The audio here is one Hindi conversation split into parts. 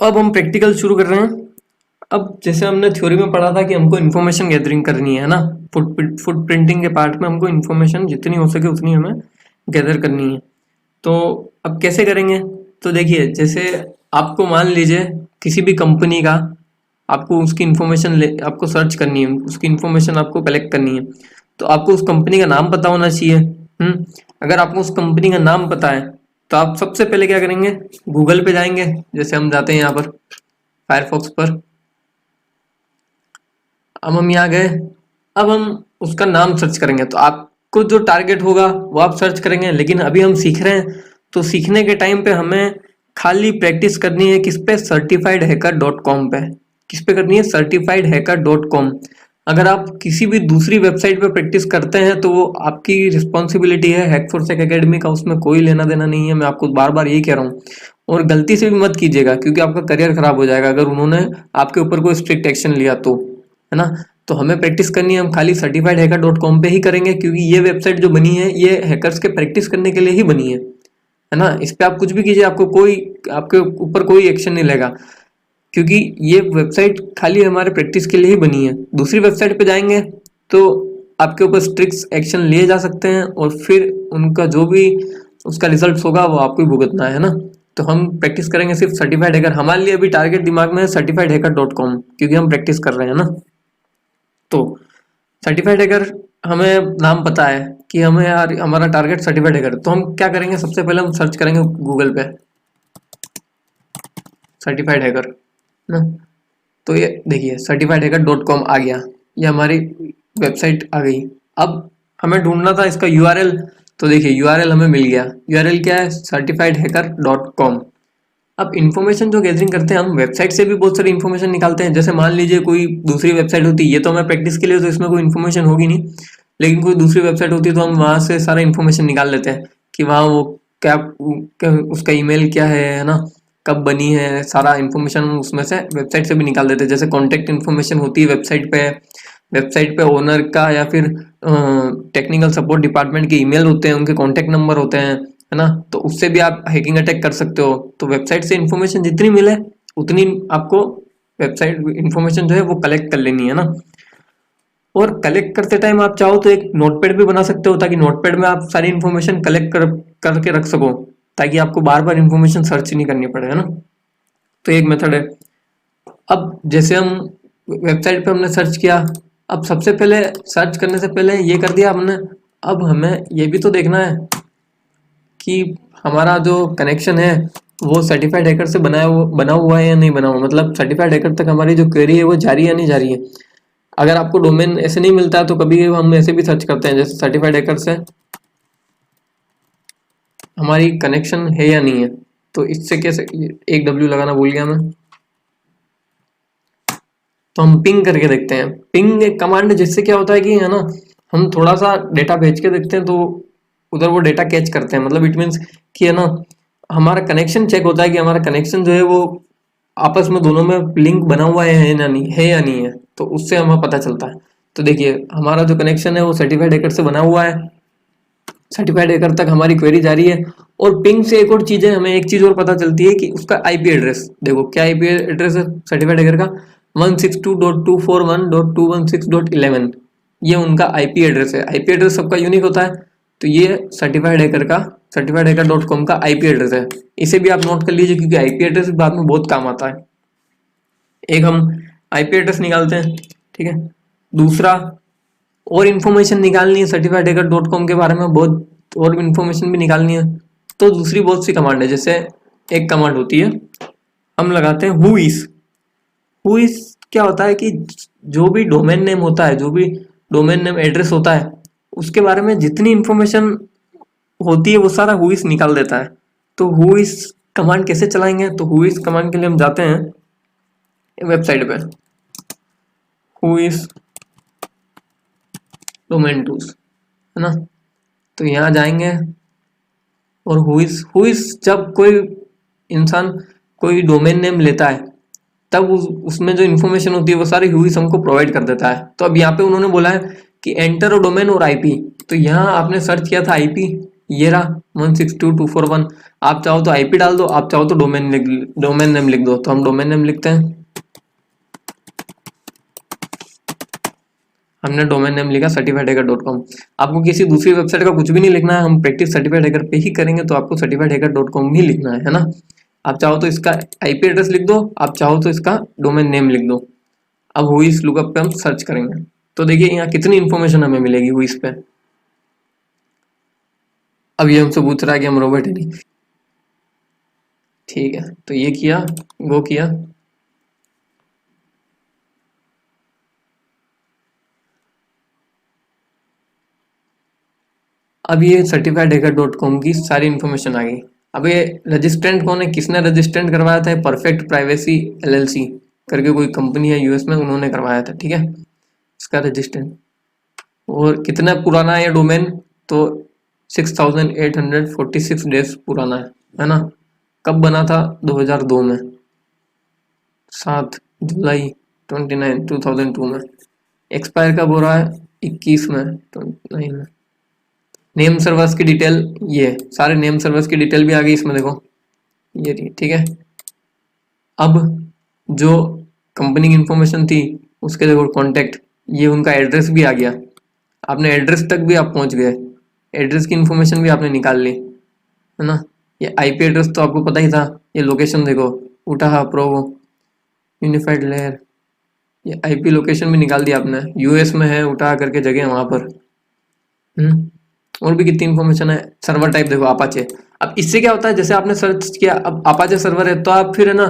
अब हम प्रैक्टिकल शुरू कर रहे हैं। अब जैसे हमने थ्योरी में पढ़ा था कि हमको इन्फॉर्मेशन गैदरिंग करनी है ना, फुट प्रिंटिंग के पार्ट में हमको इन्फॉर्मेशन जितनी हो सके उतनी हमें गैदर करनी है। तो अब कैसे करेंगे? तो देखिए, जैसे आपको मान लीजिए किसी भी कंपनी का आपको उसकी इन्फॉर्मेशन आपको सर्च करनी है, उसकी इन्फॉर्मेशन आपको कलेक्ट करनी है, तो आपको उस कंपनी का नाम पता होना चाहिए। अगर आपको उस कंपनी का नाम पता है तो आप सबसे पहले क्या करेंगे, गूगल पे जाएंगे। जैसे हम जाते हैं यहाँ पर फायरफॉक्स पर, अब हम यहाँ गए, अब हम उसका नाम सर्च करेंगे। तो आपको जो टारगेट होगा वो आप सर्च करेंगे, लेकिन अभी हम सीख रहे हैं तो सीखने के टाइम पे हमें खाली प्रैक्टिस करनी है। किस पे? certifiedhacker.com पे। किस पे करनी है? certifiedhacker.com। अगर आप किसी भी दूसरी वेबसाइट पे प्रैक्टिस करते हैं तो वो आपकी रिस्पॉन्सिबिलिटी है, हैक4सेक एकेडमी का उसमें कोई लेना देना नहीं है। मैं आपको बार बार यही कह रहा हूँ, और गलती से भी मत कीजिएगा क्योंकि आपका करियर खराब हो जाएगा अगर उन्होंने आपके ऊपर कोई स्ट्रिक्ट एक्शन लिया तो, है ना। तो हमें प्रैक्टिस करनी है, हम खाली certifiedhacker.com पे ही करेंगे क्योंकि ये वेबसाइट जो बनी है ये हैकर्स के प्रैक्टिस करने के लिए ही बनी है ना। इस पे आप कुछ भी कीजिए, आपको कोई आपके ऊपर कोई एक्शन नहीं लेगा क्योंकि ये वेबसाइट खाली हमारे प्रैक्टिस के लिए ही बनी है। दूसरी वेबसाइट पे जाएंगे तो आपके ऊपर स्ट्रिक्ट एक्शन लिए जा सकते हैं और फिर उनका जो भी उसका रिजल्ट होगा वो आपको ही भुगतना है ना। तो हम प्रैक्टिस करेंगे सिर्फ सर्टिफाइड हैकर। हमारे लिए अभी टारगेट दिमाग में है certifiedhacker.com, क्योंकि हम प्रैक्टिस कर रहे हैं ना। तो सर्टिफाइड हैकर हमें नाम पता है कि हमें यार हमारा टारगेट सर्टिफाइड हैकर, तो हम क्या करेंगे, सबसे पहले हम सर्च करेंगे गूगल पे सर्टिफाइड हैकर ना। तो ये देखिए certifiedhacker.com आ गया, ये हमारी वेबसाइट आ गई। अब हमें ढूंढना था इसका यूआरएल, तो देखिए यूआरएल हमें मिल गया। यूआरएल क्या है? certifiedhacker.com। अब इन्फॉर्मेशन जो गैदरिंग करते हैं हम वेबसाइट से भी बहुत सारी इन्फॉर्मेशन निकालते हैं। जैसे मान लीजिए कोई दूसरी वेबसाइट होती है, ये तो हमें प्रैक्टिस के लिए तो इसमें कोई इन्फॉर्मेशन होगी नहीं, लेकिन कोई दूसरी वेबसाइट होती है तो हम वहां से सारा इन्फॉर्मेशन निकाल लेते हैं कि वहाँ वो क्या उसका ईमेल क्या है ना, कब बनी है, सारा इन्फॉर्मेशन उसमें से वेबसाइट से भी निकाल देते हैं। जैसे कॉन्टेक्ट इन्फॉर्मेशन होती है वेबसाइट पे ओनर का या फिर टेक्निकल सपोर्ट डिपार्टमेंट के ईमेल होते हैं, उनके कॉन्टेक्ट नंबर होते हैं, है ना। तो उससे भी आप हैकिंग अटैक कर सकते हो। तो वेबसाइट से इन्फॉर्मेशन जितनी मिले उतनी आपको वेबसाइट इन्फॉर्मेशन जो है वो कलेक्ट कर लेनी है ना। और कलेक्ट करते टाइम आप चाहो तो एक नोटपैड भी बना सकते हो ताकि नोटपैड में आप सारी इन्फॉर्मेशन कलेक्ट करके रख सको, ताकि आपको बार बार इन्फॉर्मेशन सर्च नहीं करनी पड़े, है ना। तो एक मेथड है। अब जैसे हम वेबसाइट पे हमने सर्च किया, अब सबसे पहले सर्च करने से पहले ये कर दिया हमने, अब हमें ये भी तो देखना है कि हमारा जो कनेक्शन है वो सर्टिफाइड हैकर से बना हुआ है या नहीं बना हुआ। मतलब सर्टिफाइड हैकर तक हमारी जो क्वेरी है वो जारी है नहीं जारी है। अगर आपको डोमेन ऐसे नहीं मिलता है तो कभी हम ऐसे भी सर्च करते हैं, जैसे सर्टिफाइड हैकर से हमारी कनेक्शन है या नहीं है। तो इससे कैसे, एक डब्ल्यू लगाना भूल गया मैं, तो हम पिंग करके देखते हैं। पिंग एक कमांड है जिससे क्या होता है कि, है ना, हम थोड़ा सा डेटा भेज के देखते हैं तो उधर वो डेटा कैच करते हैं। मतलब इट मीन्स कि, है ना, हमारा कनेक्शन चेक होता है कि हमारा कनेक्शन जो है वो आपस में दोनों में लिंक बना हुआ है या नहीं है, तो उससे हमें पता चलता है। तो देखिए हमारा जो कनेक्शन है वो सर्टिफाइड हैकर से बना हुआ है, सर्टिफाइड हैकर तक हमारी क्वेरी जारी है। और पिंग से एक और चीज है, हमें एक चीज और पता चलती है कि उसका आईपी एड्रेस। देखो क्या आईपी एड्रेस है सर्टिफाइड हैकर का, 162.241.216.11। ये उनका आईपी एड्रेस है। आईपी एड्रेस सबका यूनिक होता है, तो ये certifiedhacker.com का आईपी एड्रेस है। इसे भी आप नोट कर लीजिए क्योंकि आईपी एड्रेस बाद में बहुत काम आता है। एक हम आईपी एड्रेस निकालते हैं, ठीक है। दूसरा और इन्फॉर्मेशन निकालनी है certifiedhacker.com के बारे में, बहुत और इन्फॉर्मेशन भी निकालनी है, तो दूसरी बहुत सी कमांड है। जैसे एक कमांड होती है, हम लगाते हैं हु इज। क्या होता है कि जो भी डोमेन नेम होता है, जो भी डोमेन नेम एड्रेस होता है, उसके बारे में जितनी इंफॉर्मेशन होती है वो सारा हु इज निकाल देता है। तो हु इज कमांड कैसे चलाएंगे, तो हु इज कमांड के लिए हम जाते हैं वेबसाइट पे, हु इज डोमेन टूल्स, है ना। तो यहाँ जाएंगे और हु इज जब कोई इंसान कोई डोमेन नेम लेता है तब उसमें जो इन्फॉर्मेशन होती है वो सारी हु इज हमको प्रोवाइड कर देता है। तो अब यहाँ पे उन्होंने बोला है कि एंटर और डोमेन और आईपी, तो यहाँ आपने सर्च किया था आईपी, ये रहा 162.241। आप चाहो तो आईपी डाल दो, आप चाहो तो डोमेन नेम लिख दो। तो हम डोमेन नेम लिखते हैं, हमने डोमेन नेम लिखा certifiedhacker.com। आपको किसी दूसरी वेबसाइट का कुछ भी नहीं लिखना है, हम प्रैक्टिस सर्टिफाइड हैकर पे ही करेंगे, तो आपको certifiedhacker.com ही लिखना है ना। आप चाहो तो इसका आईपी एड्रेस लिख दो, आप चाहो तो इसका डोमेन नेम लिख दो। अब हुईस लुकअप पे हम सर्च करेंगे, तो देखिए यहाँ कितनी इन्फॉर्मेशन हमें मिलेगी हुईस पे। अब ये हमसे पूछ रहा है कि हम रोबोट है नहीं, ठीक है, तो ये किया, गो किया। अब ये certifiedhacker.com की सारी इन्फॉर्मेशन आ गई। अब ये रजिस्ट्रेंट कौन है, किसने रजिस्ट्रेंट करवाया था, परफेक्ट प्राइवेसी एलएलसी करके कोई कंपनी है यूएस में, उन्होंने करवाया था, ठीक है, इसका रजिस्ट्रेंट। और कितना पुराना है ये डोमेन, तो 6846 डेज पुराना है ना। कब बना था, 2002 में, 7 जुलाई 2002 में। एक्सपायर कब हो रहा है, 21 में 29 में। नेम सर्वर्स की डिटेल, ये सारे नेम सर्वर्स की डिटेल भी आ गई इसमें, देखो ये रही, ठीक है। अब जो कंपनी की इंफॉर्मेशन थी उसके देखो कॉन्टेक्ट, ये उनका एड्रेस भी आ गया, आपने एड्रेस तक भी आप पहुंच गए, एड्रेस की इंफॉर्मेशन भी आपने निकाल ली, है ना। ये आईपी एड्रेस तो आपको पता ही था, ये लोकेशन देखो, उठा प्रोवो यूनिफाइड लेयर, ये आईपी लोकेशन भी निकाल दिया आपने, यूएस में है उठा करके जगह वहां पर। और भी कितनी इन्फॉर्मेशन है। सर्वर टाइप देखो अपाचे। अब इससे क्या होता है, जैसे आपने सर्च किया, अब अपाचे सर्वर है तो आप फिर है ना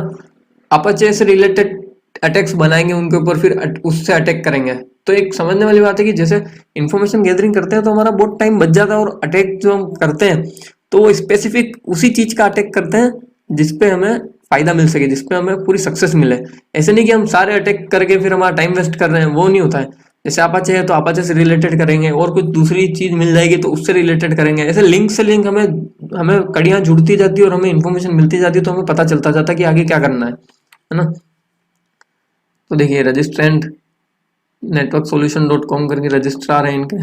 अपाचे से रिलेटेड अटैक्स बनाएंगे उनके ऊपर, फिर उससे अटैक करेंगे। तो एक समझने वाली बात है कि जैसे इन्फॉर्मेशन गैदरिंग करते हैं तो हमारा बहुत टाइम बच जाता है, और अटैक जो हम करते हैं तो वो स्पेसिफिक उसी चीज का अटैक करते हैं जिसपे हमें फायदा मिल सके, जिसपे हमें पूरी सक्सेस मिले। ऐसे नहीं कि हम सारे अटैक करके फिर हमारा टाइम वेस्ट कर रहे हैं, वो नहीं होता है। जैसे अपाचे है तो अपाचे से रिलेटेड करेंगे, और कुछ दूसरी चीज मिल जाएगी तो उससे रिलेटेड करेंगे। ऐसे लिंक से लिंक हमें हमें कड़ियां जुड़ती जाती है और हमें इन्फॉर्मेशन मिलती जाती है, तो हमें पता चलता जाता है कि आगे क्या करना है ना। तो देखिए रजिस्ट्रेंट networksolution.com करके रजिस्ट्रार है इनके,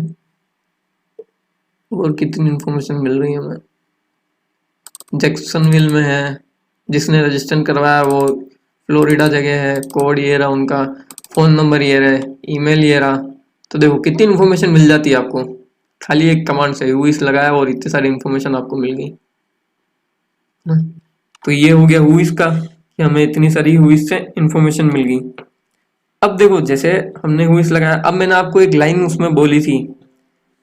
और कितनी इन्फॉर्मेशन मिल रही है हमें। जैक्सनविल में है, जिसने रजिस्टर करवाया वो फ्लोरिडा जगह है, कोड ये रहा उनका, फोन नंबर ये रहा, ईमेल ये रहा। तो देखो कितनी इन्फॉर्मेशन मिल जाती है आपको, खाली एक कमांड से हुईस लगाया और इतनी सारी इन्फॉर्मेशन आपको मिल गई। तो ये हो गया हुईस का, कि हमें इतनी सारी हुईस से इन्फॉर्मेशन मिल गई। अब देखो जैसे हमने हुईस लगाया, अब मैंने आपको एक लाइन उसमें बोली थी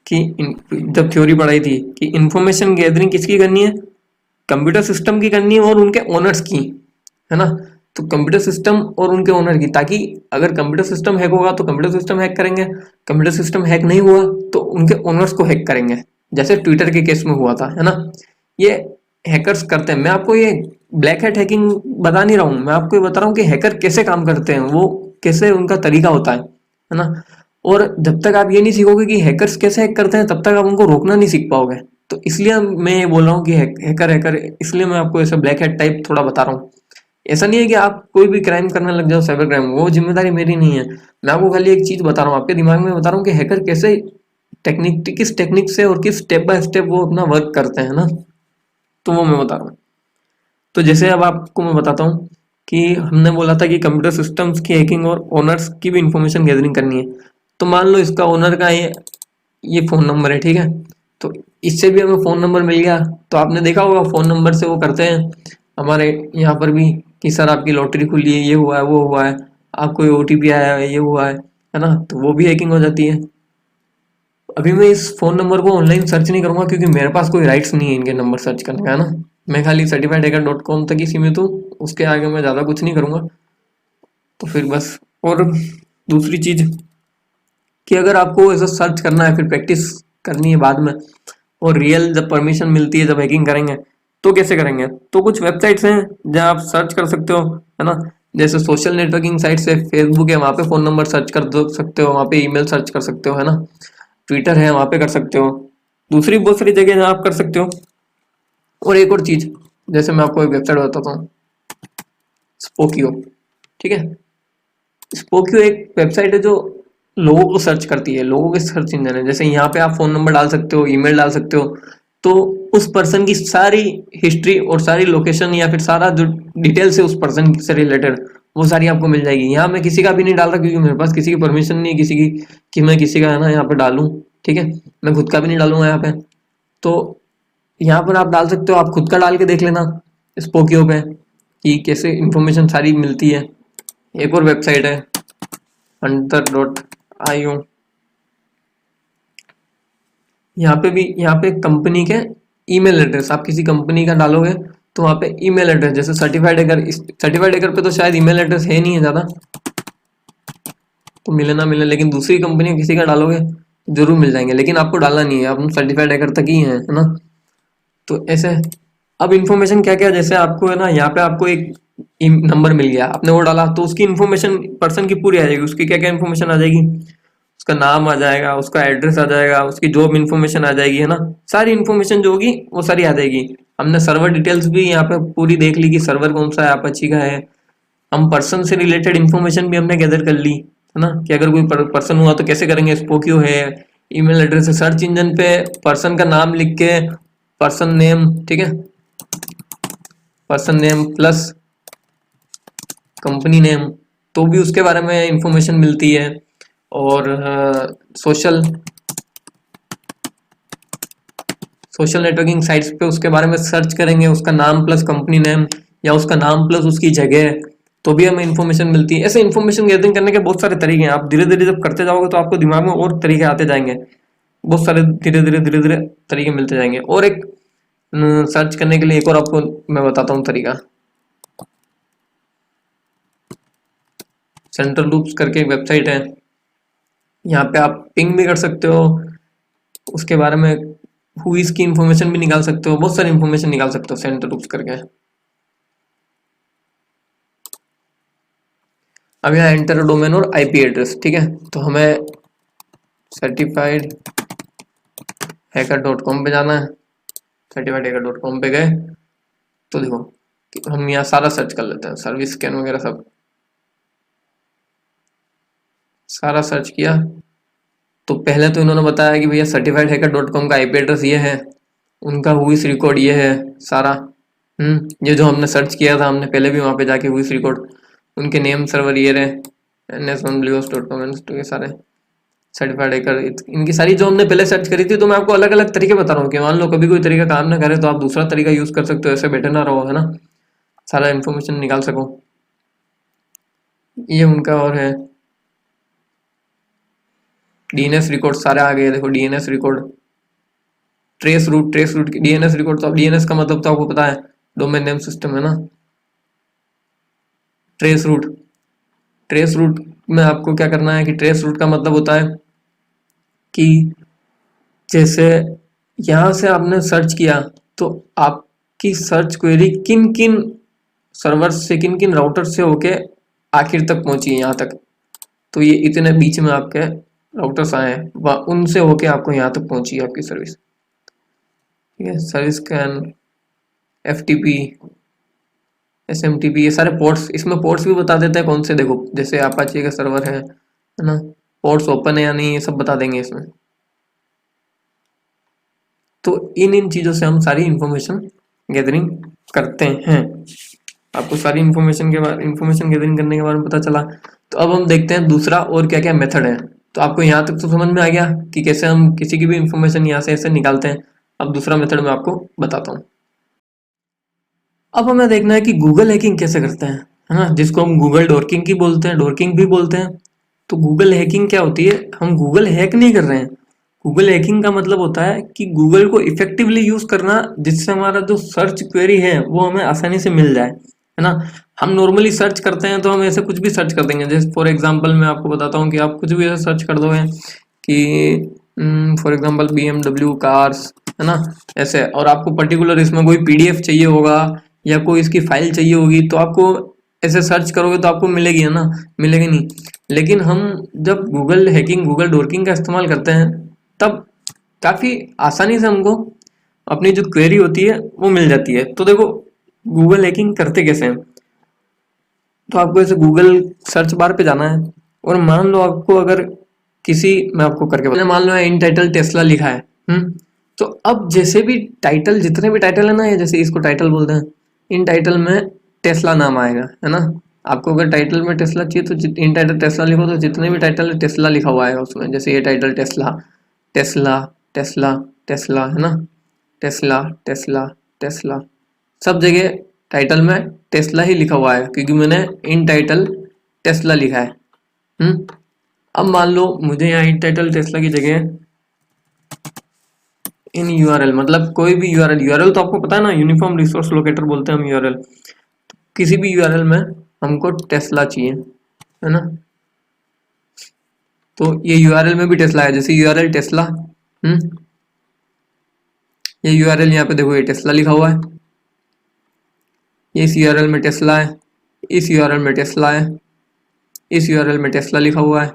कि जब थ्योरी पढ़ाई थी कि इन्फॉर्मेशन गैदरिंग किसकी करनी है, कंप्यूटर सिस्टम की करनी है और उनके ओनर्स की, है ना। तो कंप्यूटर सिस्टम और उनके ओनर की, ताकि अगर कंप्यूटर सिस्टम हैक होगा तो कंप्यूटर सिस्टम हैक करेंगे, कंप्यूटर सिस्टम हैक नहीं हुआ तो उनके ओनर्स को हैक करेंगे, जैसे ट्विटर के केस में हुआ था, है ना। ये हैकर्स करते हैं। मैं आपको ये ब्लैक हैट हैकिंग बता नहीं रहा हूँ, मैं आपको ये बता रहा हूँ कि हैकर कैसे काम करते हैं, वो कैसे उनका तरीका होता है ना। और जब तक आप ये नहीं सीखोगे कि हैकर्स कैसे हैक करते हैं, तब तक आप उनको रोकना नहीं सीख पाओगे। तो इसलिए मैं ये बोल रहा हूँ कि हैकर हैकर, इसलिए मैं आपको ऐसा ब्लैक हैट टाइप थोड़ा बता रहा हूँ। ऐसा नहीं है कि आप कोई भी क्राइम करने लग जाओ, साइबर क्राइम, वो जिम्मेदारी मेरी नहीं है। मैं आपको खाली एक चीज बता रहा हूँ, आपके दिमाग में बता रहा हूँ कि हैकर कैसे टेक्निक, किस टेक्निक से और किस स्टेप बाय स्टेप वो अपना वर्क करते हैं ना, तो वो मैं बता रहा हूँ। तो जैसे अब आपको मैं बताता हूँ कि हमने बोला था कि कंप्यूटर सिस्टम्स की हैकिंग और ओनर्स की भी इंफॉर्मेशन गैदरिंग करनी है। तो मान लो इसका ओनर का ये फोन नंबर है, ठीक है, तो इससे भी हमें फोन नंबर मिल गया। तो आपने देखा होगा फोन नंबर से वो करते हैं हमारे यहाँ पर भी कि सर आपकी लॉटरी खुली है, ये हुआ है, वो हुआ है, आपको ओटीपी आया है, ये हुआ है ना। तो वो भी हैकिंग हो जाती है। अभी मैं इस फोन नंबर को ऑनलाइन सर्च नहीं करूंगा, क्योंकि मेरे पास कोई राइट्स नहीं है इनके नंबर सर्च करने का, है ना। मैं खाली certifiedhacker.com तक ही सीमित हूँ, उसके आगे मैं ज़्यादा कुछ नहीं करूंगा। तो फिर बस, और दूसरी चीज कि अगर आपको ऐसा सर्च करना है, फिर प्रैक्टिस करनी है बाद में, और रियल जब परमिशन मिलती है, जब हैकिंग करेंगे तो कैसे करेंगे। तो कुछ वेबसाइट्स हैं जहाँ आप सर्च कर सकते हो, है ना। जैसे सोशल नेटवर्किंग साइट्स है, फेसबुक है, वहाँ पे फोन नंबर सर्च कर दो सकते हो, वहाँ पे ईमेल सर्च कर सकते हो, है ना। ट्विटर है, वहाँ पे कर सकते हो। दूसरी बहुत सारी जगह जहाँ आप कर सकते हो। और एक और चीज, जैसे मैं आपको एक वेबसाइट बताता हूँ, स्पोकियो, ठीक है। स्पोकियो एक वेबसाइट है जो लोगों को सर्च करती है, लोगों के सर्च इंजन है। जैसे यहाँ पे आप फोन नंबर डाल सकते हो, ईमेल डाल सकते हो, तो उस पर्सन की सारी हिस्ट्री और सारी लोकेशन या फिर सारा जो डिटेल्स है उस पर्सन से रिलेटेड वो सारी आपको मिल जाएगी। यहाँ मैं किसी का भी नहीं डाल रहा क्योंकि मेरे पास किसी की परमिशन नहीं है किसी की कि मैं किसी का है ना यहाँ पे डालूं। ठीक है, मैं खुद का भी नहीं डालूंगा यहाँ पे। तो यहाँ पर आप डाल सकते हो, आप खुद का डाल के देख लेना स्पोकियो पे कि कैसे इंफॉर्मेशन सारी मिलती है। एक और वेबसाइट है hunter.io, यहाँ पे कंपनी के ईमेल एड्रेस, आप किसी कंपनी का डालोगे तो वहाँ पे ईमेल एड्रेस, जैसे सर्टिफाइड हैकर पे तो शायद ईमेल एड्रेस है नहीं है ज़्यादा, तो मिले ना मिले, लेकिन दूसरी कंपनी किसी का डालोगे जरूर मिल जाएंगे, लेकिन आपको डालना नहीं है, आप सर्टिफाइड हैकर तक ही है ना। तो ऐसे अब इन्फॉर्मेशन क्या क्या, जैसे आपको है ना यहाँ पे आपको एक नंबर मिल गया, आपने वो डाला तो उसकी इन्फॉर्मेशन पर्सन की पूरी आ जाएगी। उसकी क्या क्या इन्फॉर्मेशन आ जाएगी, उसका नाम आ जाएगा, उसका एड्रेस आ जाएगा, उसकी जॉब इन्फॉर्मेशन आ जाएगी, है ना। सारी इन्फॉर्मेशन जो होगी वो सारी आ जाएगी। हमने सर्वर डिटेल्स भी यहाँ पे पूरी देख ली कि सर्वर कौन सा है, अपाची का है। हम पर्सन से रिलेटेड इन्फॉर्मेशन भी हमने गैदर कर ली, है ना, कि अगर कोई पर्सन हुआ तो कैसे करेंगे, स्पोकियो है, ईमेल एड्रेस है, सर्च इंजन पे पर्सन का नाम लिख के पर्सन नेम, ठीक है, person name plus company name, तो भी उसके बारे में इंफॉर्मेशन मिलती है। और सोशल नेटवर्किंग साइट्स पे उसके बारे में सर्च करेंगे, उसका नाम प्लस कंपनी नेम या उसका नाम प्लस उसकी जगह, तो भी हमें इन्फॉर्मेशन मिलती है। ऐसे इन्फॉर्मेशन गैदरिंग करने के बहुत सारे तरीके हैं। आप धीरे धीरे जब करते जाओगे तो आपको दिमाग में और तरीके आते जाएंगे, बहुत सारे धीरे धीरे तरीके मिलते जाएंगे। और एक सर्च करने के लिए एक और आपको मैं बताता हूँ तरीका, सेंट्रल लूप्स करके एक वेबसाइट है, यहाँ पे आप पिंग भी कर सकते हो, उसके बारे में हु इसकी इंफॉर्मेशन भी निकाल सकते हो, बहुत सारी इंफॉर्मेशन निकाल सकते हो सेंट्रल लूप्स करके। अब यहाँ एंटर डोमेन और आईपी एड्रेस, ठीक है, तो हमें सर्टिफाइड हैकर.com पे जाना है। सर्टिफाइड हैकर.com पे गए तो देखो हम यहाँ सारा सर्च कर लेते हैं, सर्विस स्कैन वगैरह सब सारा सर्च किया। तो पहले तो इन्होंने बताया कि भैया सर्टिफाइड हैकर.com का आईपी एड्रेस ये है, उनका हुईस रिकॉर्ड ये है सारा, ये जो हमने सर्च किया था, हमने पहले भी वहाँ पे जाके हुईस रिकॉर्ड, उनके नेम सर्वर ये रहे ns1bluehost.com, ये सारे सर्टिफाइड हैकर, इनकी सारी जो हमने पहले सर्च करी थी। तो मैं आपको अलग अलग तरीके बता रहा हूँ कि मान लो कभी कोई तरीका काम ना करे तो आप दूसरा तरीका यूज कर सकते हो, ऐसे बैठे ना रहो, है ना, सारा इन्फॉर्मेशन निकाल सको। ये उनका और है डीएनएस रिकॉर्ड सारे आ गए, देखो DNS record, trace route DNS record, तो डीएनएस का मतलब तो आपको पता है डोमेन नेम सिस्टम, है ना। ट्रेस रूट में आपको क्या करना है कि ट्रेस रूट का मतलब होता है कि जैसे यहाँ से आपने सर्च किया तो आपकी सर्च क्वेरी किन किन सर्वर से, किन किन राउटर से होके आखिर तक पहुंची है यहाँ तक, तो ये इतने बीच में आपके राउटर्स आए हैं, उनसे होके आपको यहाँ तक पहुंची है आपकी सर्विस, ठीक है। सर्विस स्कैन, एफटीपी, एसएमटीपी, ये सारे पोर्ट्स, इसमें पोर्ट्स भी बता देते हैं कौन से, देखो जैसे अपाचे का सर्वर है ना, पोर्ट्स ओपन है या नहीं ये सब बता देंगे इसमें। तो इन चीज़ों से हम सारी इंफॉर्मेशन गैदरिंग करते हैं। आपको सारी इंफॉर्मेशन गैदरिंग करने के बारे में पता चला। तो अब हम देखते हैं दूसरा और क्या क्या मेथड है। तो आपको यहाँ तक तो समझ में आ गया कि कैसे हम किसी की भी इंफॉर्मेशन यहाँ से ऐसे निकालते हैं। अब दूसरा मेथड मैं आपको बताता हूँ। अब हमें देखना है कि गूगल हैकिंग कैसे करते हैं, है ना, जिसको हम गूगल डॉर्किंग की बोलते हैं, डॉर्किंग भी बोलते हैं। तो गूगल हैकिंग क्या होती है, हम गूगल हैक नहीं कर रहे हैं। गूगल हैकिंग का मतलब होता है कि गूगल को इफेक्टिवली यूज करना, जिससे हमारा जो सर्च क्वेरी है वो हमें आसानी से मिल जाए, है ना। हम नॉर्मली सर्च करते हैं तो हम ऐसे कुछ भी सर्च कर देंगे, जैसे फॉर एग्जांपल मैं आपको बताता हूँ कि आप कुछ भी ऐसे सर्च कर दोगे कि फॉर एग्जांपल BMW कार्स, है ना, ऐसे, और आपको पर्टिकुलर इसमें कोई PDF चाहिए होगा या कोई इसकी फाइल चाहिए होगी, तो आपको ऐसे सर्च करोगे तो आपको मिलेगी, है ना, मिलेगी नहीं। लेकिन हम जब गूगल हैकिंग, गूगल डॉर्किंग का इस्तेमाल करते हैं तब काफ़ी आसानी से हमको अपनी जो क्वेरी होती है वो मिल जाती है। तो देखो गूगल हैकिंग करते कैसे हैं, तो आपको ऐसे गूगल सर्च बार पे जाना है और मान लो आपको अगर किसी, मैं आपको करके बताऊं, मान लो इन टाइटल टेस्ला लिखा है, तो अब जैसे भी टाइटल, जितने भी टाइटल है ना, ये जैसे इसको टाइटल बोलते हैं, इन टाइटल में टेस्ला नाम आएगा, है ना। आपको अगर टाइटल में टेस्ला चाहिए तो इन टाइटल टेस्ला लिखो, तो जितने भी टाइटल है टेस्ला लिखा हुआ आएगा उसमें। जैसे ये title Tesla, Tesla, Tesla, Tesla, है ना, टेस्ला, टेस्ला, टेस्ला, सब जगह टाइटल में टेस्ला ही लिखा हुआ है, क्योंकि मैंने इन टाइटल टेस्ला लिखा है। अब मान लो मुझे यहाँ इन टाइटल टेस्ला की जगह इन यूआरएल, मतलब कोई भी यूआरएल, यूआरएल तो आपको पता है ना, यूनिफॉर्म रिसोर्स लोकेटर बोलते हैं हम यूआरएल। किसी भी यूआरएल में हमको टेस्ला चाहिए, है ना। तो ये यूआरएल में भी टेस्ला है, जैसे यूआरएल टेस्ला, ये यूआरएल यहाँ पे देखो, ये टेस्ला लिखा हुआ है, ये इस यूआरएल में टेस्ला है, इस यूआरएल में टेस्ला है, इस यूआरएल में टेस्ला लिखा हुआ है।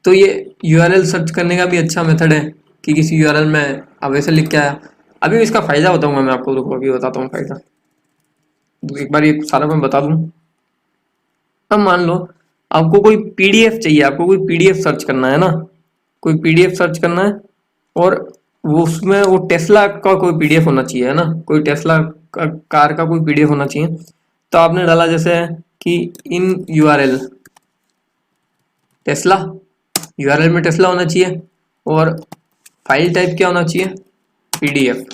तो ये यूआरएल सर्च करने का भी अच्छा मेथड है कि किसी यूआरएल में आप वैसे लिख के आया। अभी इसका फायदा बताऊंगा मैं आपको, रुको अभी बताता हूँ फायदा, एक बार ये सारा मैं बता दूं। अब मान लो आपको कोई पीडीएफ चाहिए, आपको कोई पीडीएफ सर्च करना है ना, कोई पीडीएफ सर्च करना है, और वो उसमें वो टेस्ला का कोई पीडीएफ होना चाहिए, है ना, कोई टेस्ला कार का कोई पीडीएफ होना चाहिए। तो आपने डाला जैसे कि इन यूआरएल टेस्ला, यूआरएल में टेस्ला होना चाहिए, और फाइल टाइप क्या होना चाहिए, पीडीएफ,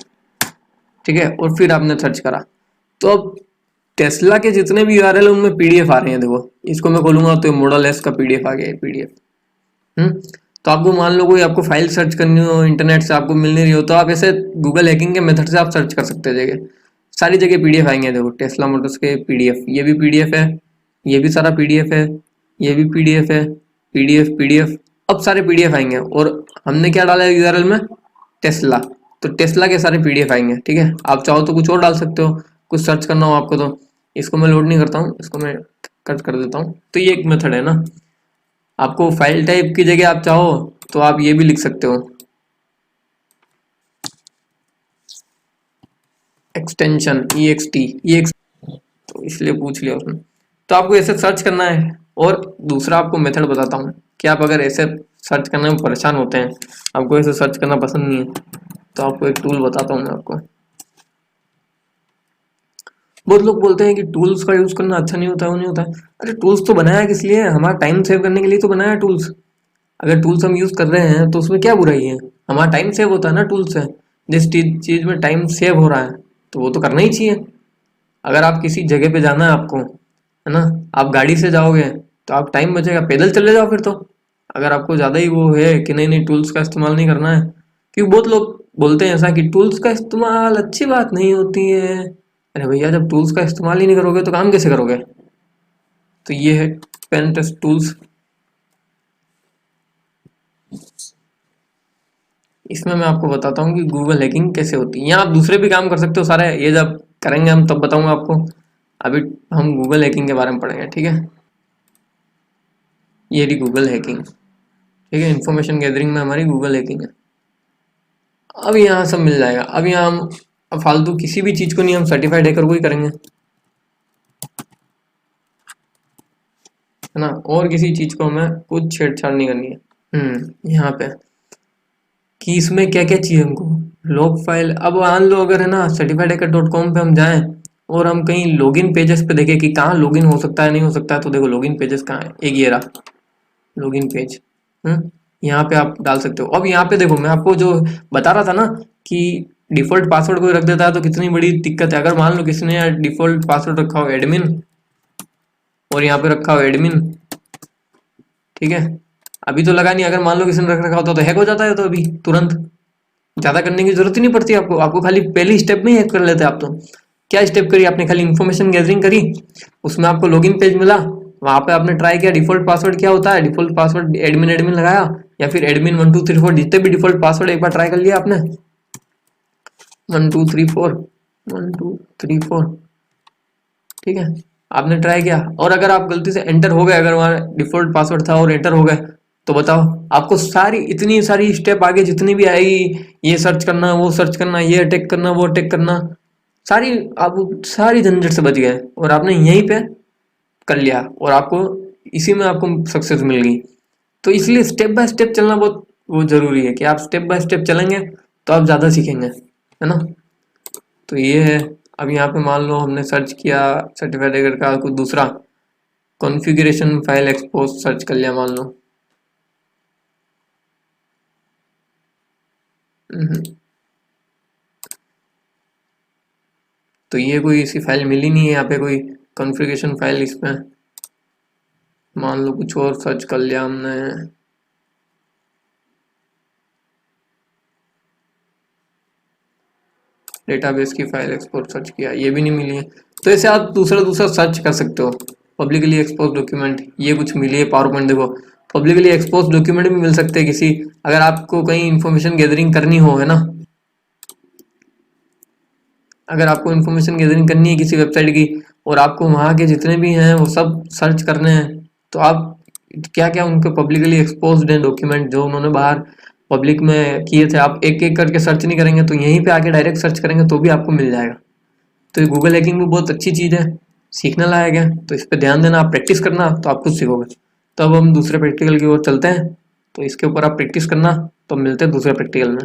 ठीक है। और फिर आपने सर्च करा, तो अब टेस्ला के जितने भी यूआरएल उनमें पीडीएफ आ रहे हैं। देखो इसको मैं खोलूंगा तो मॉडल एस का पीडीएफ आ गया है, पीडीएफ। तो आपको मान लो कोई आपको फाइल सर्च करनी हो इंटरनेट से, आपको मिल नहीं रही हो, तो आप ऐसे गूगल हैकिंग के मेथड से आप सर्च कर सकते हो, जगह सारी जगह पीडीएफ आएंगे। देखो टेस्ला मोटर्स के पीडीएफ, ये भी पीडीएफ है, ये भी सारा पीडीएफ है, ये भी पीडीएफ है, पीडीएफ पीडीएफ, अब सारे पीडीएफ आएंगे। और हमने क्या डाला है यूआरएल में, टेस्ला, तो टेस्ला के सारे पीडीएफ आएंगे, ठीक है। आप चाहो तो कुछ और डाल सकते हो, कुछ सर्च करना हो आपको, तो इसको मैं लोड नहीं करता हूँ, इसको मैं कट कर देता हूँ। तो ये एक मेथड है ना। आपको फाइल टाइप की जगह आप चाहो तो आप ये भी लिख सकते हो, एक्सटेंशन EXT, तो इसलिए पूछ लिया उसने। तो आपको ऐसे सर्च करना है। और दूसरा आपको मेथड बताता हूँ कि आप अगर ऐसे सर्च करने में परेशान होते हैं, आपको ऐसे सर्च करना पसंद नहीं है, तो आपको एक टूल बताता हूँ मैं आपको। बहुत लोग बोलते हैं कि टूल्स का यूज करना अच्छा नहीं होता है, वो नहीं होता है। अरे टूल्स तो बनाया किस लिए है, हमारा टाइम सेव करने के लिए तो बनाया है टूल्स। अगर टूल्स हम यूज कर रहे हैं तो उसमें क्या बुराई है, हमारा टाइम सेव होता है ना टूल से। जिस चीज में टाइम सेव हो रहा है तो वो तो करना ही चाहिए। अगर आप किसी जगह पे जाना है आपको, है ना, आप गाड़ी से जाओगे तो आप टाइम बचेगा, पैदल चले जाओ फिर तो। अगर आपको ज़्यादा ही वो है कि नहीं नहीं टूल्स का इस्तेमाल नहीं करना है, क्योंकि बहुत लोग बोलते हैं ऐसा कि टूल्स का इस्तेमाल अच्छी बात नहीं होती है। अरे भैया जब टूल्स का इस्तेमाल ही नहीं करोगे तो काम कैसे करोगे। तो ये है पेन टेस्ट टूल्स। इसमें मैं आपको बताता हूँ कि गूगल हैकिंग कैसे होती है। यहाँ आप दूसरे भी काम कर सकते हो सारे, ये जब करेंगे हम तब बताऊंगा आपको। अभी हम गूगल हैकिंग के बारे में पढ़ेंगे, ठीक है। ये रही गूगल हैकिंग, ठीक है, इन्फॉर्मेशन गैदरिंग में हमारी गूगल हैकिंग है। अब यहाँ सब मिल जाएगा। अब यहाँ हम अब फालतू किसी भी चीज़ को नहीं, हम सर्टिफाइड हैकर को ही करेंगे, है ना, और किसी चीज़ को हमें कुछ छेड़छाड़ नहीं करनी है। यहाँ पे कि इसमें क्या क्या चाहिए हमको, लॉग फाइल। अब मान लो अगर है ना certifiedhacker.com पे हम जाएं और हम कहीं लॉगिन पेजेस पे देखें कि कहाँ लॉगिन हो सकता है नहीं हो सकता है, तो देखो लॉगिन पेजेस कहाँ है, एक ये रहा लॉगिन पेज। यहाँ पे आप डाल सकते हो। अब यहाँ पे देखो मैं आपको जो बता रहा था ना कि डिफॉल्ट पासवर्ड कोई रख देता है तो कितनी बड़ी दिक्कत है। अगर मान लो किसी ने डिफॉल्ट पासवर्ड रखा हो एडमिन, और यहाँ पे रखा हो एडमिन, ठीक है, अभी तो लगा नहीं, अगर मान लो किसी ने रख रखा होता तो हैक हो जाता है, तो अभी तुरंत ज्यादा करने की जरूरत ही नहीं पड़ती आपको। आपको खाली पहली स्टेप में ही हैक कर लेते हैं आप। तो क्या स्टेप करी आपने, खाली इन्फॉर्मेशन गैदरिंग करी, उसमें आपको लॉगिन पेज मिला, वहां पे आपने ट्राई किया डिफॉल्ट पासवर्ड क्या होता है, डिफॉल्ट पासवर्ड एडमिन एडमिन लगाया, या फिर एडमिन 1 2 3 4 जितने भी डिफॉल्ट पासवर्ड एक बार ट्राई कर लिया आपने, 1 2 3 4 1 2 3 4, ठीक है, आपने ट्राई किया। और अगर आप गलती से एंटर हो गए, अगर वहाँ डिफॉल्ट पासवर्ड था और एंटर हो गए, तो बताओ आपको सारी इतनी सारी स्टेप आगे जितनी भी आएगी, ये सर्च करना, वो सर्च करना, ये अटैक करना, वो अटैक करना, सारी आप सारी झंझट से बच गए और आपने यहीं पे कर लिया, और आपको इसी में आपको सक्सेस मिल गई। तो इसलिए स्टेप बाय स्टेप चलना बहुत वो ज़रूरी है कि आप स्टेप बाय स्टेप चलेंगे तो आप ज़्यादा सीखेंगे, है ना। तो ये है। अब यहाँ पे मान लो हमने सर्च किया सर्टिफाइड हैकर का कुछ दूसरा कॉन्फ़िगरेशन फाइल एक्सपोज सर्च कर लिया मान लो। तो ये कोई ऐसी फाइल मिली नहीं है यहाँ पे, कोई कॉन्फ़िगरेशन फाइल इसमें। मान लो कुछ और सर्च कर लिया हमने, डेटाबेस की फाइल एक्सपोर्ट सर्च किया, ये भी नहीं मिली है। तो ऐसे आप दूसरा दूसरा सर्च कर सकते हो। पब्लिकली एक्सपोज डॉक्यूमेंट, ये कुछ मिली है पावर पॉइंट, देखो पब्लिकली एक्सपोज डॉक्यूमेंट भी मिल सकते हैं किसी, अगर आपको कहीं इंफॉर्मेशन गैदरिंग करनी हो, है ना। अगर आपको इन्फॉर्मेशन गैदरिंग करनी है किसी वेबसाइट की और आपको वहाँ के जितने भी हैं वो सब सर्च करने हैं, तो आप क्या क्या उनके पब्लिकली एक्सपोज्ड हैं डॉक्यूमेंट जो उन्होंने बाहर पब्लिक में किए थे, आप एक एक करके सर्च नहीं करेंगे, तो यहीं पे आके डायरेक्ट सर्च करेंगे तो भी आपको मिल जाएगा। तो ये गूगल हैकिंग भी बहुत अच्छी चीज़ है, सीखने लायक है, तो इस पर ध्यान देना, आप प्रैक्टिस करना तो आप खुद सीखोगे। तो अब हम दूसरे प्रैक्टिकल की ओर चलते हैं, तो इसके ऊपर आप प्रैक्टिस करना, तो मिलते हैं दूसरे प्रैक्टिकल में।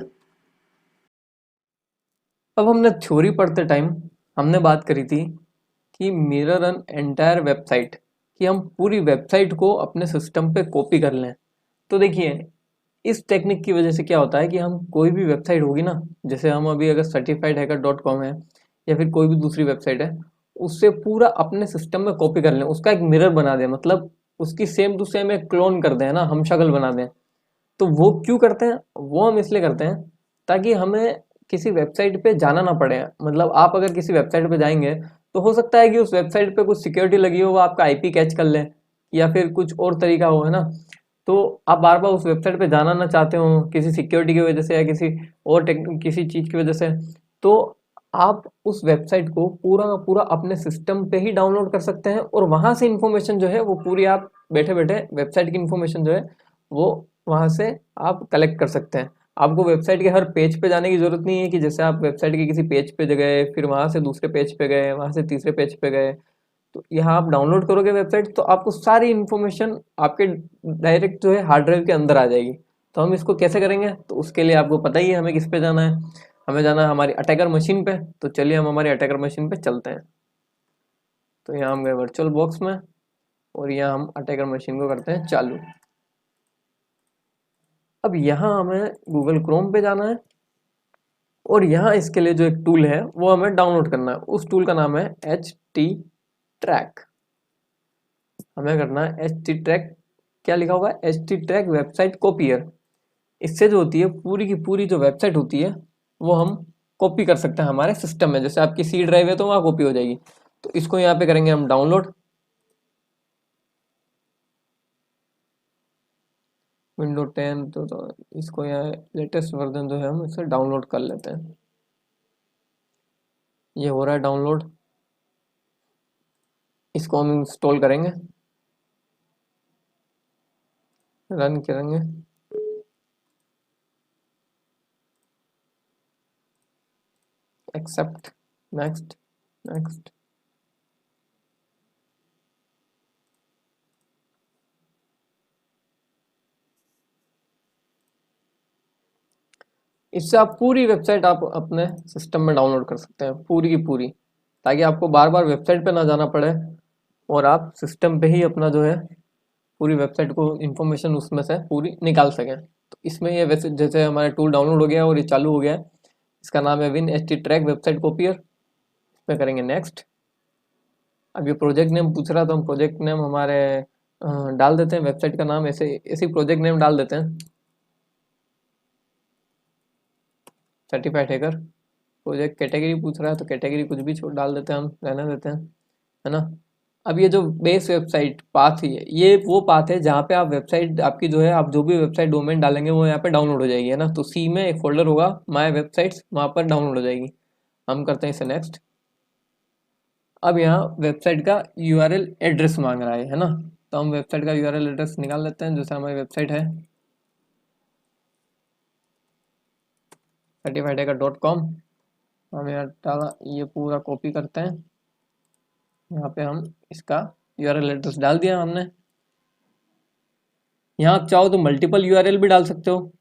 अब हमने थ्योरी पढ़ते टाइम हमने बात करी थी कि मिरर एन एंटायर वेबसाइट, कि हम पूरी वेबसाइट को अपने सिस्टम पे कॉपी कर लें। तो देखिए इस टेक्निक की वजह से क्या होता है कि हम कोई भी वेबसाइट होगी ना, जैसे हम अभी अगर certifiedhacker.com है या फिर कोई भी दूसरी वेबसाइट है, उससे पूरा अपने सिस्टम में कॉपी कर लें, उसका एक मिरर बना दें, मतलब उसकी सेम टू सेम एक क्लोन कर दें ना, हम शक्ल बना दें। तो वो क्यों करते हैं, वो हम इसलिए करते हैं ताकि हमें किसी वेबसाइट पे जाना ना पड़े। मतलब आप अगर किसी वेबसाइट पे जाएंगे तो हो सकता है कि उस वेबसाइट पे कुछ सिक्योरिटी लगी हो, वो आपका आईपी कैच कर ले या फिर कुछ और तरीका हो, है ना। तो आप बार बार उस वेबसाइट पे जाना ना चाहते हो किसी सिक्योरिटी की वजह से या किसी और किसी चीज़ की वजह से, तो आप उस वेबसाइट को पूरा का पूरा अपने सिस्टम पे ही डाउनलोड कर सकते हैं और वहां से इंफॉर्मेशन जो है वो पूरी आप बैठे बैठे वेबसाइट की इंफॉर्मेशन जो है वो वहां से आप कलेक्ट कर सकते हैं। आपको वेबसाइट के हर पेज पे जाने की जरूरत नहीं है कि जैसे आप वेबसाइट के किसी पेज पे गए फिर वहां से दूसरे पेज पे गए वहां से तीसरे पेज पे गए। तो यहाँ आप डाउनलोड करोगे वेबसाइट तो आपको सारी इन्फॉर्मेशन आपके डायरेक्ट जो है हार्ड ड्राइव के अंदर आ जाएगी। तो हम इसको कैसे करेंगे, तो उसके लिए आपको पता ही है हमें किस पे जाना है, हमें जाना है हमारी अटैकर मशीन पे। तो चलिए हम हमारी अटैकर मशीन पे चलते हैं। तो यहाँ हम गए वर्चुअल बॉक्स में और यहाँ हम अटैकर मशीन को करते हैं चालू। अब यहाँ हमें गूगल क्रोम पे जाना है और यहाँ इसके लिए जो एक टूल है वो हमें डाउनलोड करना है, उस टूल का नाम है HT-Track। हमें करना है HT-Track, क्या लिखा होगा HT-Track वेबसाइट कॉपियर। इससे जो होती है पूरी की पूरी जो वेबसाइट होती है वो हम कॉपी कर सकते हैं हमारे सिस्टम में, जैसे आपकी सी ड्राइव है तो वहाँ कॉपी हो जाएगी। तो इसको यहाँ पे करेंगे हम डाउनलोड, विंडो 10, तो इसको यहाँ लेटेस्ट वर्जन जो है हम इसे डाउनलोड कर लेते हैं। ये हो रहा है डाउनलोड, इसको हम इंस्टॉल करेंगे, रन करेंगे। Accept, next, next. इससे आप पूरी वेबसाइट आप अपने सिस्टम में डाउनलोड कर सकते हैं, पूरी की पूरी, ताकि आपको बार बार वेबसाइट पे ना जाना पड़े और आप सिस्टम पे ही अपना जो है पूरी वेबसाइट को इंफॉर्मेशन उसमें से पूरी निकाल सकें। तो इसमें ये वैसे जैसे हमारा टूल डाउनलोड हो गया और ये चालू हो गया है, इसका नाम है WinHT-Track वेबसाइट कॉपियर। इसमें करेंगे नेक्स्ट। अब ये प्रोजेक्ट नेम पूछ रहा, तो हम प्रोजेक्ट नेम हमारे डाल देते हैं, वेबसाइट का नाम ऐसे ऐसे प्रोजेक्ट नेम डाल देते हैं, सर्टिफाइड हैकर। प्रोजेक्ट कैटेगरी पूछ रहा है तो कैटेगरी कुछ भी छोड़ डाल देते हैं, हम रहने देते हैं, है ना। अब ये जो बेस वेबसाइट पाथ ही है, ये वो पाथ है जहाँ पे आप वेबसाइट आपकी जो है, आप जो भी वेबसाइट डोमेन डालेंगे वो यहाँ पे डाउनलोड हो जाएगी, है ना। तो सी में एक फोल्डर होगा माय वेबसाइट्स, वहाँ पर डाउनलोड हो जाएगी। हम करते हैं इसे नेक्स्ट। अब यहाँ वेबसाइट का यूआरएल एड्रेस मांग रहा है ना। तो हम वेबसाइट का यूआरएल एड्रेस निकाल लेते हैं, जैसे हमारी वेबसाइट है certifiedhacker.com। हम यहाँ डाला, ये पूरा कॉपी करते हैं, यहाँ पे हम इसका यूआरएल एड्रेस डाल दिया हमने। यहाँ आप चाहो तो मल्टीपल यूआरएल भी डाल सकते हो,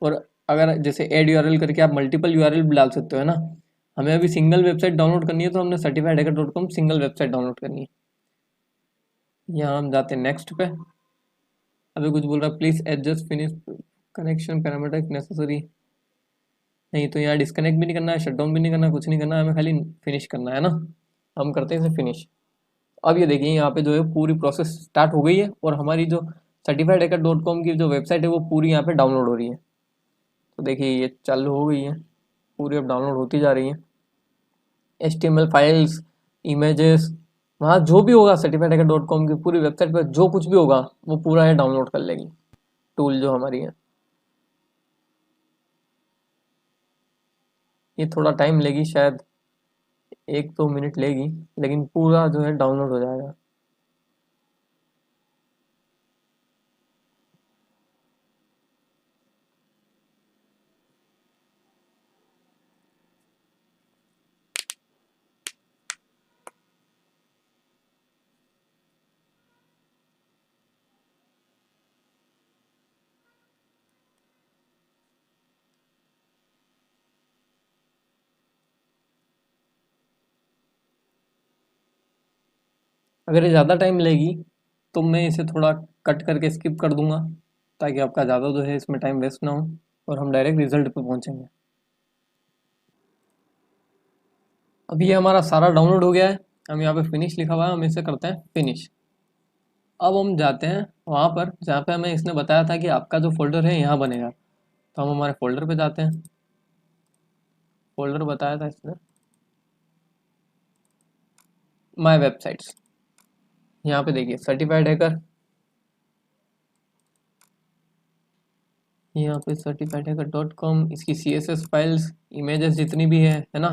और अगर जैसे ऐड यूआरएल करके आप मल्टीपल यूआरएल भी डाल सकते हो, है ना। हमें अभी सिंगल वेबसाइट डाउनलोड करनी है, तो हमने certifiedhacker.com सिंगल वेबसाइट डाउनलोड करनी है। यहाँ हम जाते हैं नेक्स्ट पे। अभी कुछ बोल रहा है please adjust finish connection parameter if necessary. नहीं तो यहाँ डिस्कनेक्ट भी नहीं करना है, शट डाउन भी नहीं करना है, कुछ नहीं करना है, हमें खाली फिनिश करना है ना। हम करते हैं इसे फिनिश। अब ये देखिए यहाँ पे जो है पूरी प्रोसेस स्टार्ट हो गई है और हमारी जो certifiedhacker.com की जो वेबसाइट है वो पूरी यहाँ पे डाउनलोड हो रही है। तो देखिए ये चालू हो गई है, पूरी अब डाउनलोड होती जा रही है। HTML फाइल्स, इमेजेस, वहाँ जो भी होगा certifiedhacker.com की पूरी वेबसाइट पर जो कुछ भी होगा वो पूरा है डाउनलोड कर लेगी टूल जो हमारी है। ये थोड़ा टाइम लेगी, शायद 1-2 मिनट लेगी, लेकिन पूरा जो है डाउनलोड हो जाएगा। अगर ये ज़्यादा टाइम लेगी तो मैं इसे थोड़ा कट करके स्किप कर दूंगा, ताकि आपका ज़्यादा जो है इसमें टाइम वेस्ट ना हो और हम डायरेक्ट रिजल्ट पे पहुंचेंगे। अभी ये हमारा सारा डाउनलोड हो गया है, हम यहाँ पे फिनिश लिखा हुआ है, हम इसे करते हैं फिनिश। अब हम जाते हैं वहाँ पर जहाँ पे हमें इसने बताया था कि आपका जो फोल्डर है यहाँ बनेगा। तो हम हमारे फोल्डर पे जाते हैं, फोल्डर बताया था इसने माय वेबसाइट्स। यहाँ पे देखिए सर्टिफाइड हैकर, यहाँ पे certifiedhacker.com, इसकी CSS फाइल्स, इमेजेस जितनी भी है ना।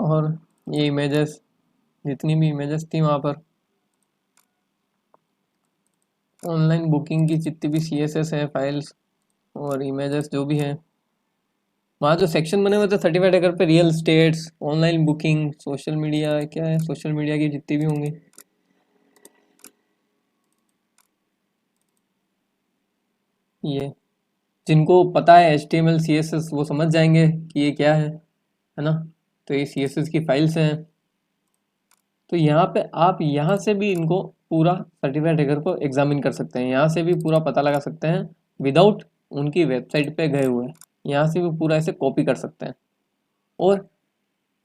और ये इमेजेस, जितनी भी इमेजेस थी वहाँ पर, ऑनलाइन बुकिंग की जितनी भी CSS है फाइल्स और इमेजेस जो भी है, वहाँ जो सेक्शन बने हुए थे सर्टिफाइड हैकर पे, real states, online booking, social media, क्या है सोशल मीडिया की जितनी भी होंगी, ये जिनको पता है HTML CSS वो समझ जाएंगे कि ये क्या है ना। तो ये CSS की फाइल्स हैं। तो यहाँ पे आप यहाँ से भी इनको पूरा सर्टिफाइड हैकर को एग्जामिन कर सकते हैं, यहाँ से भी पूरा पता लगा सकते हैं विदाउट उनकी वेबसाइट पे गए हुए। यहाँ से भी पूरा इसे कॉपी कर सकते हैं और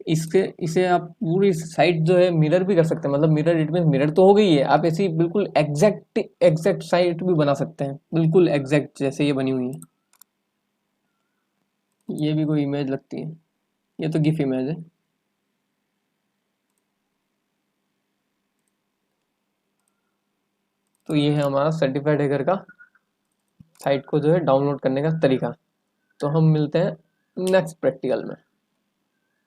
इसके इसे आप पूरी साइट जो है मिरर भी कर सकते हैं। मतलब मिरर, इट मीन मिरर तो हो गई है, आप ऐसी बिल्कुल एग्जैक्ट एग्जैक्ट साइट भी बना सकते हैं, बिल्कुल एग्जैक्ट जैसे ये बनी हुई है। ये भी कोई इमेज लगती है, ये तो गिफ इमेज है। तो ये है हमारा सर्टिफाइड हैकर का साइट को जो है डाउनलोड करने का तरीका। तो हम मिलते हैं नेक्स्ट प्रैक्टिकल में।